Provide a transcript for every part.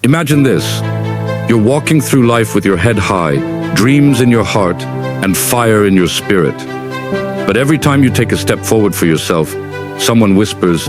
Imagine this. You're walking through life with your head high, dreams in your heart, and fire in your spirit. But every time you take a step forward for yourself, someone whispers,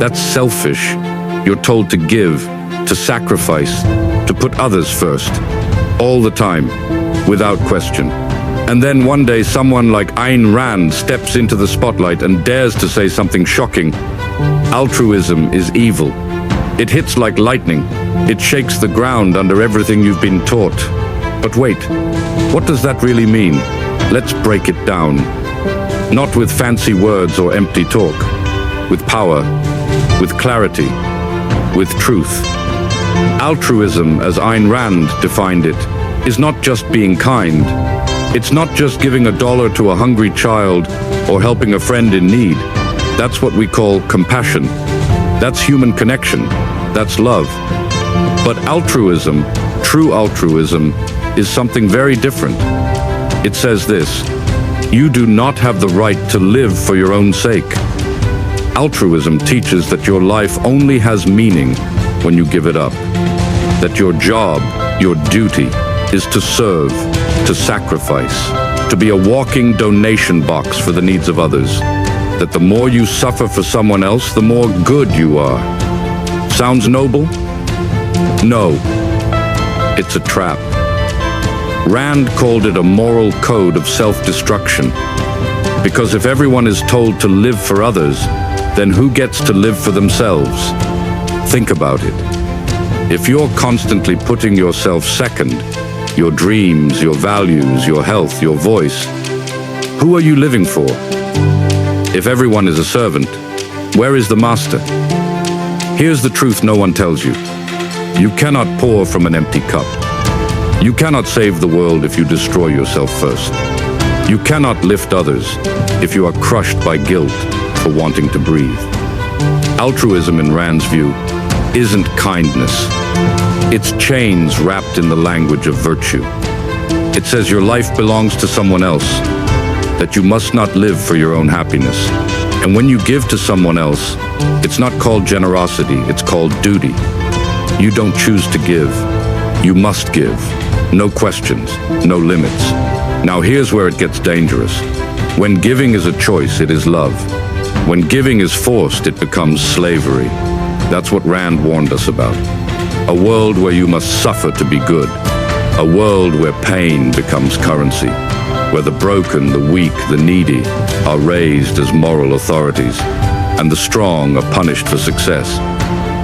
"That's selfish." You're told to give, to sacrifice, to put others first. All the time, without question. And then one day someone like Ayn Rand steps into the spotlight and dares to say something shocking. Altruism is evil. It hits like lightning. It shakes the ground under everything you've been taught. But wait, what does that really mean? Let's break it down. Not with fancy words or empty talk. With power, with clarity, with truth. Altruism, as Ayn Rand defined it, is not just being kind. It's not just giving $1 to a hungry child or helping a friend in need. That's what we call compassion. That's human connection. That's love. But altruism, true altruism, is something very different. It says this: you do not have the right to live for your own sake. Altruism teaches that your life only has meaning when you give it up. That your job, your duty, is to serve, to sacrifice, to be a walking donation box for the needs of others. That the more you suffer for someone else, the more good you are. Sounds noble? No, it's a trap. Rand called it a moral code of self-destruction. Because if everyone is told to live for others, then who gets to live for themselves? Think about it. If you're constantly putting yourself second, your dreams, your values, your health, your voice, who are you living for? If everyone is a servant, where is the master? Here's the truth no one tells you. You cannot pour from an empty cup. You cannot save the world if you destroy yourself first. You cannot lift others if you are crushed by guilt for wanting to breathe. Altruism, in Rand's view, isn't kindness. It's chains wrapped in the language of virtue. It says your life belongs to someone else, that you must not live for your own happiness. And when you give to someone else, it's not called generosity, it's called duty. You don't choose to give. You must give. No questions, no limits. Now here's where it gets dangerous. When giving is a choice, it is love. When giving is forced, it becomes slavery. That's what Rand warned us about. A world where you must suffer to be good. A world where pain becomes currency. Where the broken, the weak, the needy are raised as moral authorities, and the strong are punished for success.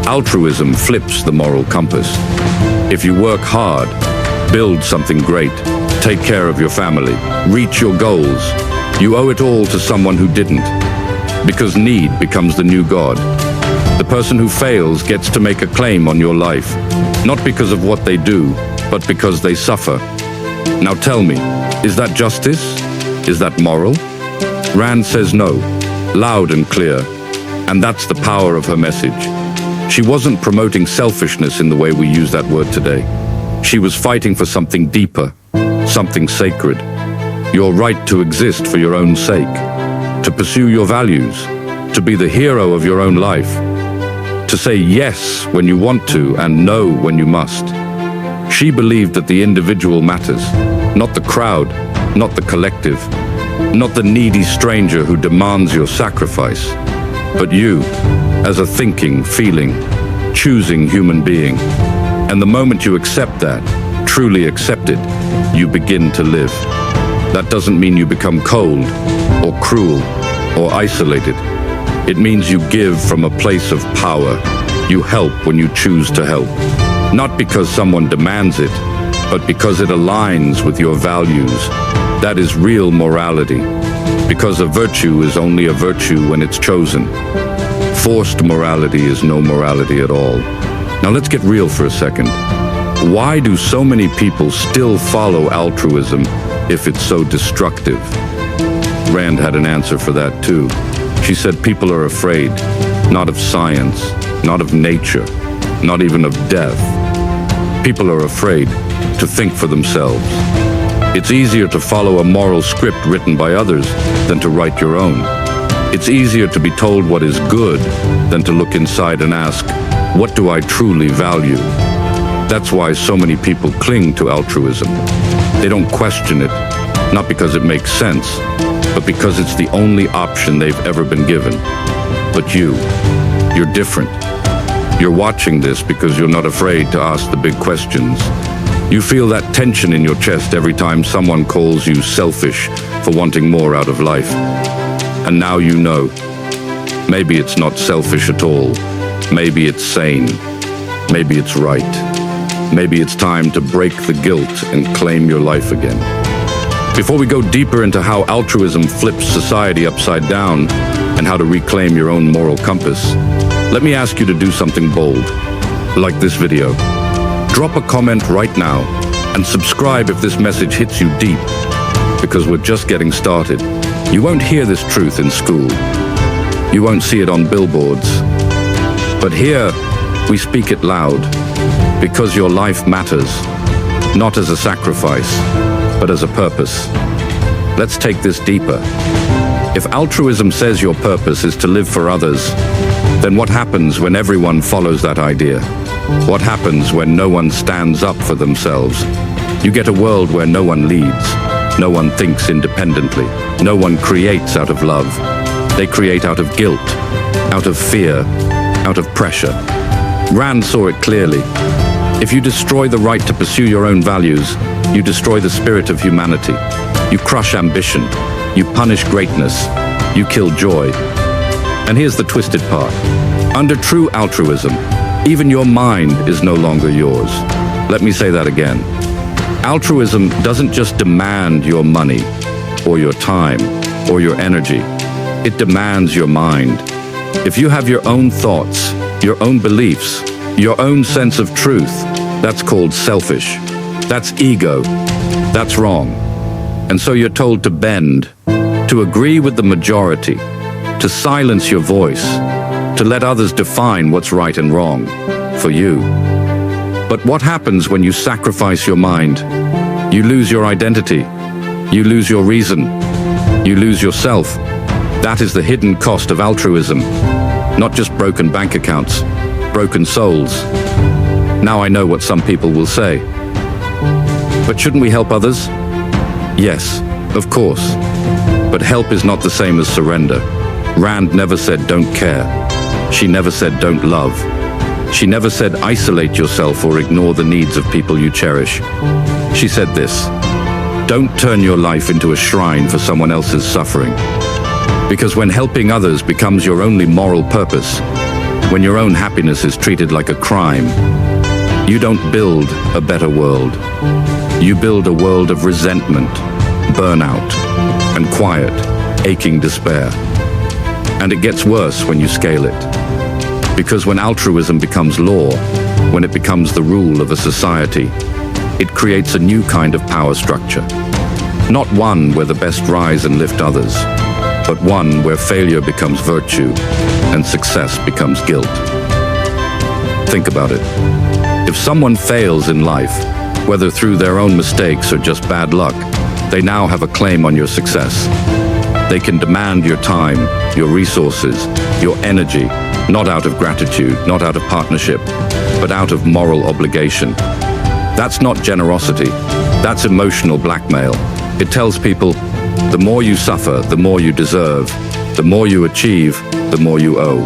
Altruism flips the moral compass. If you work hard, build something great, take care of your family, reach your goals, you owe it all to someone who didn't. Because need becomes the new god. The person who fails gets to make a claim on your life, not because of what they do, but because they suffer. Now tell me, is that justice? Is that moral? Rand says no, loud and clear, and that's the power of her message. She wasn't promoting selfishness in the way we use that word today. She was fighting for something deeper, something sacred. Your right to exist for your own sake, to pursue your values, to be the hero of your own life, to say yes when you want to and no when you must. She believed that the individual matters, not the crowd, not the collective, not the needy stranger who demands your sacrifice, but you, as a thinking, feeling, choosing human being. And the moment you accept that, truly accept it, you begin to live. That doesn't mean you become cold, or cruel, or isolated. It means you give from a place of power. You help when you choose to help. Not because someone demands it, but because it aligns with your values. That is real morality. Because a virtue is only a virtue when it's chosen. Forced morality is no morality at all. Now let's get real for a second. Why do so many people still follow altruism if it's so destructive? Rand had an answer for that too. She said people are afraid, not of science, not of nature, not even of death. People are afraid to think for themselves. It's easier to follow a moral script written by others than to write your own. It's easier to be told what is good than to look inside and ask, what do I truly value? That's why so many people cling to altruism. They don't question it, not because it makes sense, but because it's the only option they've ever been given. But you're different. You're watching this because you're not afraid to ask the big questions. You feel that tension in your chest every time someone calls you selfish for wanting more out of life. And now you know. Maybe it's not selfish at all. Maybe it's sane. Maybe it's right. Maybe it's time to break the guilt and claim your life again. Before we go deeper into how altruism flips society upside down and how to reclaim your own moral compass, let me ask you to do something bold, like this video. Drop a comment right now and subscribe if this message hits you deep, because we're just getting started. You won't hear this truth in school. You won't see it on billboards. But here, we speak it loud, because your life matters, not as a sacrifice, but as a purpose. Let's take this deeper. If altruism says your purpose is to live for others, then what happens when everyone follows that idea? What happens when no one stands up for themselves? You get a world where no one leads, no one thinks independently, no one creates out of love. They create out of guilt, out of fear, out of pressure. Rand saw it clearly. If you destroy the right to pursue your own values, you destroy the spirit of humanity. You crush ambition. You punish greatness. You kill joy. And here's the twisted part. Under true altruism, even your mind is no longer yours. Let me say that again. Altruism doesn't just demand your money, or your time, or your energy. It demands your mind. If you have your own thoughts, your own beliefs, your own sense of truth, that's called selfish. That's ego. That's wrong. And so you're told to bend, to agree with the majority, to silence your voice, to let others define what's right and wrong for you. But what happens when you sacrifice your mind? You lose your identity. You lose your reason. You lose yourself. That is the hidden cost of altruism. Not just broken bank accounts, broken souls. Now I know what some people will say. But shouldn't we help others? Yes, of course. But help is not the same as surrender. Rand never said don't care. She never said don't love. She never said isolate yourself or ignore the needs of people you cherish. She said this: don't turn your life into a shrine for someone else's suffering. Because when helping others becomes your only moral purpose, when your own happiness is treated like a crime, you don't build a better world. You build a world of resentment, burnout, and quiet, aching despair. And it gets worse when you scale it. Because when altruism becomes law, when it becomes the rule of a society, it creates a new kind of power structure. Not one where the best rise and lift others, but one where failure becomes virtue and success becomes guilt. Think about it. If someone fails in life, whether through their own mistakes or just bad luck, they now have a claim on your success. They can demand your time, your resources, your energy, not out of gratitude, not out of partnership, but out of moral obligation. That's not generosity. That's emotional blackmail. It tells people, the more you suffer, the more you deserve. The more you achieve, the more you owe.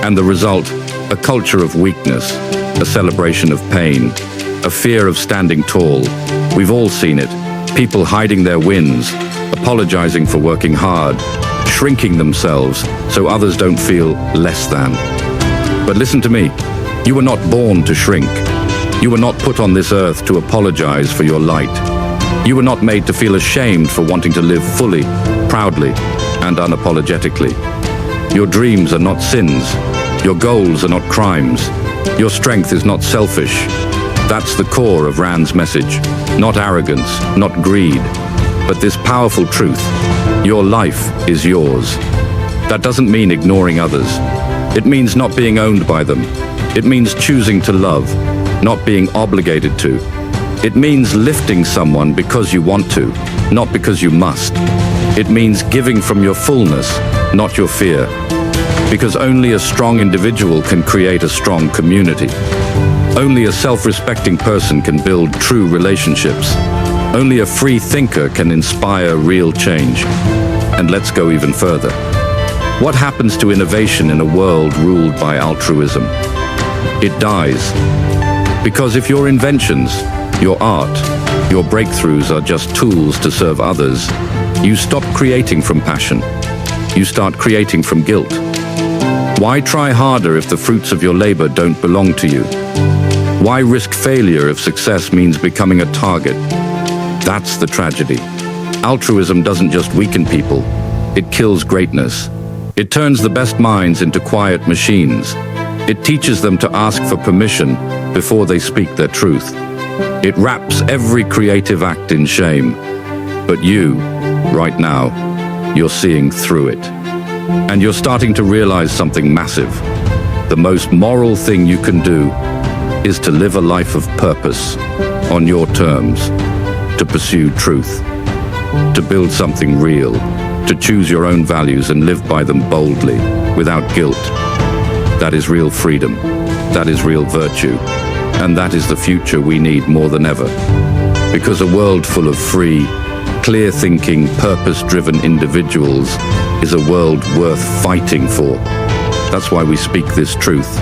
And the result, a culture of weakness, a celebration of pain, a fear of standing tall. We've all seen it. People hiding their wins, apologizing for working hard, shrinking themselves so others don't feel less than. But listen to me, you were not born to shrink. You were not put on this earth to apologize for your light. You were not made to feel ashamed for wanting to live fully, proudly, and unapologetically. Your dreams are not sins. Your goals are not crimes. Your strength is not selfish. That's the core of Rand's message. Not arrogance, not greed, but this powerful truth. Your life is yours. That doesn't mean ignoring others. It means not being owned by them. It means choosing to love, not being obligated to. It means lifting someone because you want to, not because you must. It means giving from your fullness, not your fear. Because only a strong individual can create a strong community. Only a self-respecting person can build true relationships. Only a free thinker can inspire real change. And let's go even further. What happens to innovation in a world ruled by altruism? It dies. Because if your inventions, your art, your breakthroughs are just tools to serve others, you stop creating from passion. You start creating from guilt. Why try harder if the fruits of your labor don't belong to you? Why risk failure if success means becoming a target? That's the tragedy. Altruism doesn't just weaken people, it kills greatness. It turns the best minds into quiet machines. It teaches them to ask for permission before they speak their truth. It wraps every creative act in shame. But you, right now, you're seeing through it. And you're starting to realize something massive. The most moral thing you can do is to live a life of purpose, on your terms, to pursue truth, to build something real, to choose your own values and live by them boldly, without guilt. That is real freedom. That is real virtue. And that is the future we need more than ever. Because a world full of free, clear-thinking, purpose-driven individuals is a world worth fighting for. That's why we speak this truth.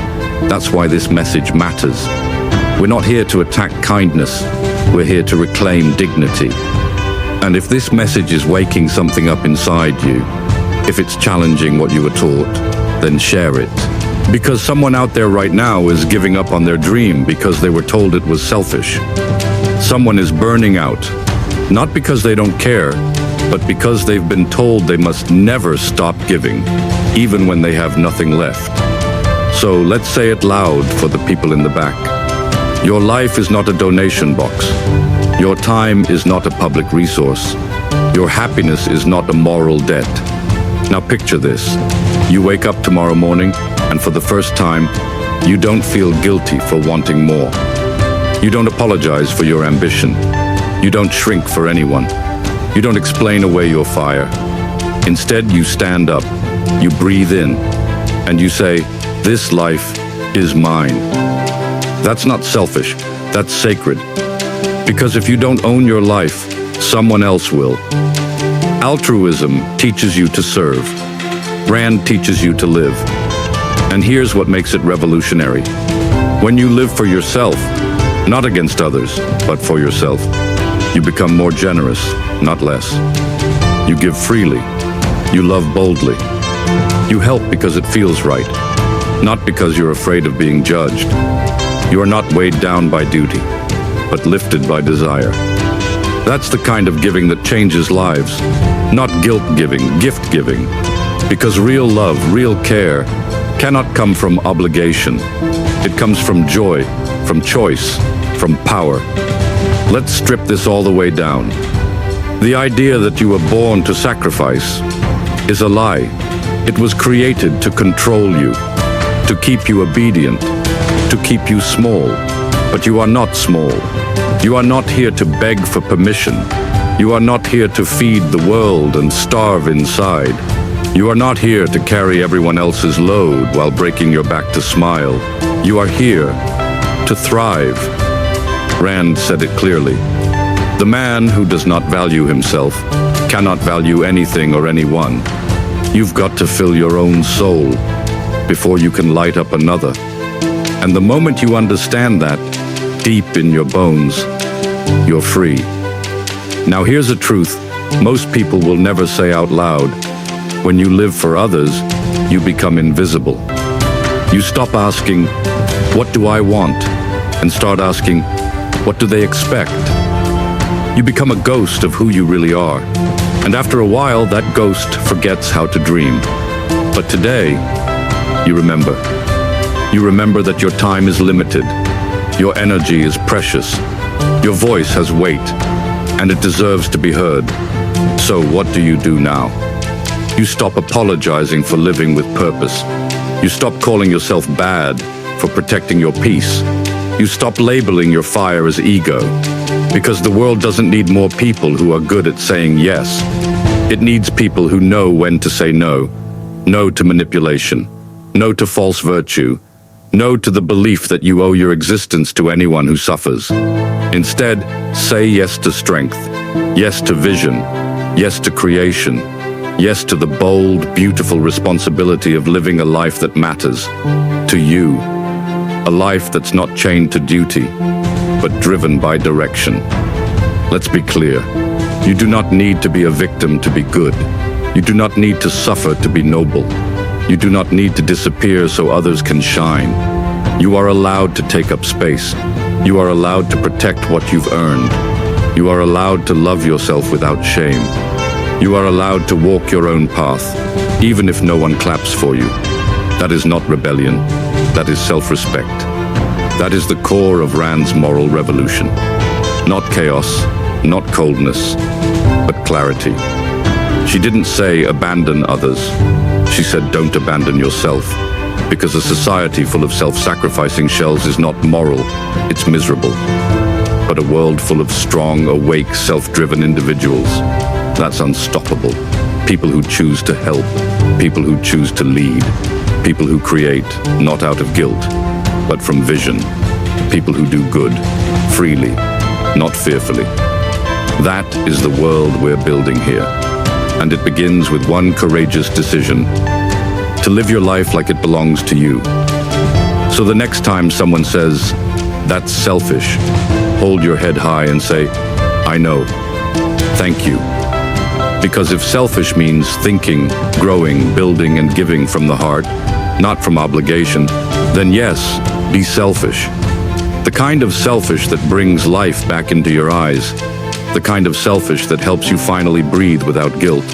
That's why this message matters. We're not here to attack kindness. We're here to reclaim dignity. And if this message is waking something up inside you, if it's challenging what you were taught, then share it. Because someone out there right now is giving up on their dream because they were told it was selfish. Someone is burning out, not because they don't care, but because they've been told they must never stop giving, even when they have nothing left. So let's say it loud for the people in the back. Your life is not a donation box. Your time is not a public resource. Your happiness is not a moral debt. Now picture this. You wake up tomorrow morning, and for the first time, you don't feel guilty for wanting more. You don't apologize for your ambition. You don't shrink for anyone. You don't explain away your fire. Instead, you stand up, you breathe in, and you say, "This life is mine." That's not selfish, that's sacred. Because if you don't own your life, someone else will. Altruism teaches you to serve. Rand teaches you to live. And here's what makes it revolutionary. When you live for yourself, not against others, but for yourself, you become more generous, not less. You give freely. You love boldly. You help because it feels right, not because you're afraid of being judged. You are not weighed down by duty, but lifted by desire. That's the kind of giving that changes lives, not guilt giving, gift giving. Because real love, real care, cannot come from obligation. It comes from joy, from choice, from power. Let's strip this all the way down. The idea that you were born to sacrifice is a lie. It was created to control you, to keep you obedient, to keep you small. But you are not small. You are not here to beg for permission. You are not here to feed the world and starve inside. You are not here to carry everyone else's load while breaking your back to smile. You are here to thrive. Rand said it clearly. The man who does not value himself cannot value anything or anyone. You've got to fill your own soul before you can light up another. And the moment you understand that, deep in your bones, you're free. Now here's a truth most people will never say out loud. When you live for others, you become invisible. You stop asking, "What do I want?" and start asking, "What do they expect?" You become a ghost of who you really are. And after a while, that ghost forgets how to dream. But today, you remember. You remember that your time is limited. Your energy is precious. Your voice has weight, and it deserves to be heard. So what do you do now? You stop apologizing for living with purpose. You stop calling yourself bad for protecting your peace. You stop labeling your fire as ego. Because the world doesn't need more people who are good at saying yes. It needs people who know when to say no. No to manipulation. No to false virtue. No to the belief that you owe your existence to anyone who suffers. Instead, say yes to strength, yes to vision, yes to creation, yes to the bold, beautiful responsibility of living a life that matters to you, a life that's not chained to duty, but driven by direction. Let's be clear. You do not need to be a victim to be good. You do not need to suffer to be noble. You do not need to disappear so others can shine. You are allowed to take up space. You are allowed to protect what you've earned. You are allowed to love yourself without shame. You are allowed to walk your own path, even if no one claps for you. That is not rebellion. That is self-respect. That is the core of Rand's moral revolution. Not chaos, not coldness, but clarity. She didn't say abandon others. She said don't abandon yourself, because a society full of self-sacrificing shells is not moral, it's miserable. But a world full of strong, awake, self-driven individuals, that's unstoppable. People who choose to help, people who choose to lead, people who create, not out of guilt, but from vision, people who do good, freely, not fearfully. That is the world we're building here. And it begins with one courageous decision: to live your life like it belongs to you. So the next time someone says, "That's selfish," hold your head high and say, "I know. Thank you." Because if selfish means thinking, growing, building, and giving from the heart, not from obligation, then yes, be selfish. The kind of selfish that brings life back into your eyes. The kind of selfish that helps you finally breathe without guilt.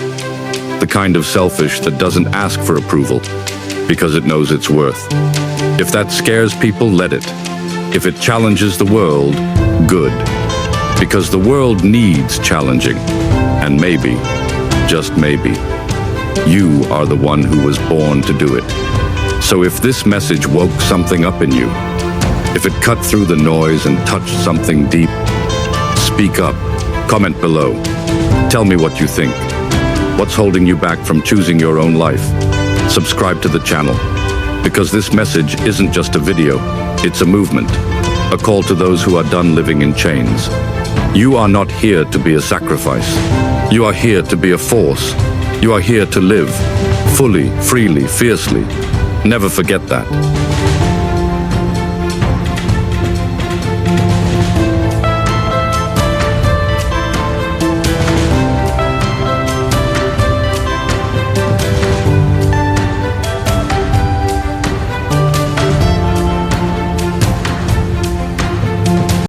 The kind of selfish that doesn't ask for approval because it knows its worth. If that scares people, let it. If it challenges the world, good. Because the world needs challenging. And maybe, just maybe, you are the one who was born to do it. So if this message woke something up in you, if it cut through the noise and touched something deep, speak up. Comment below. Tell me what you think. What's holding you back from choosing your own life? Subscribe to the channel, because this message isn't just a video, it's a movement, a call to those who are done living in chains. You are not here to be a sacrifice. You are here to be a force. You are here to live, fully, freely, fiercely. Never forget that.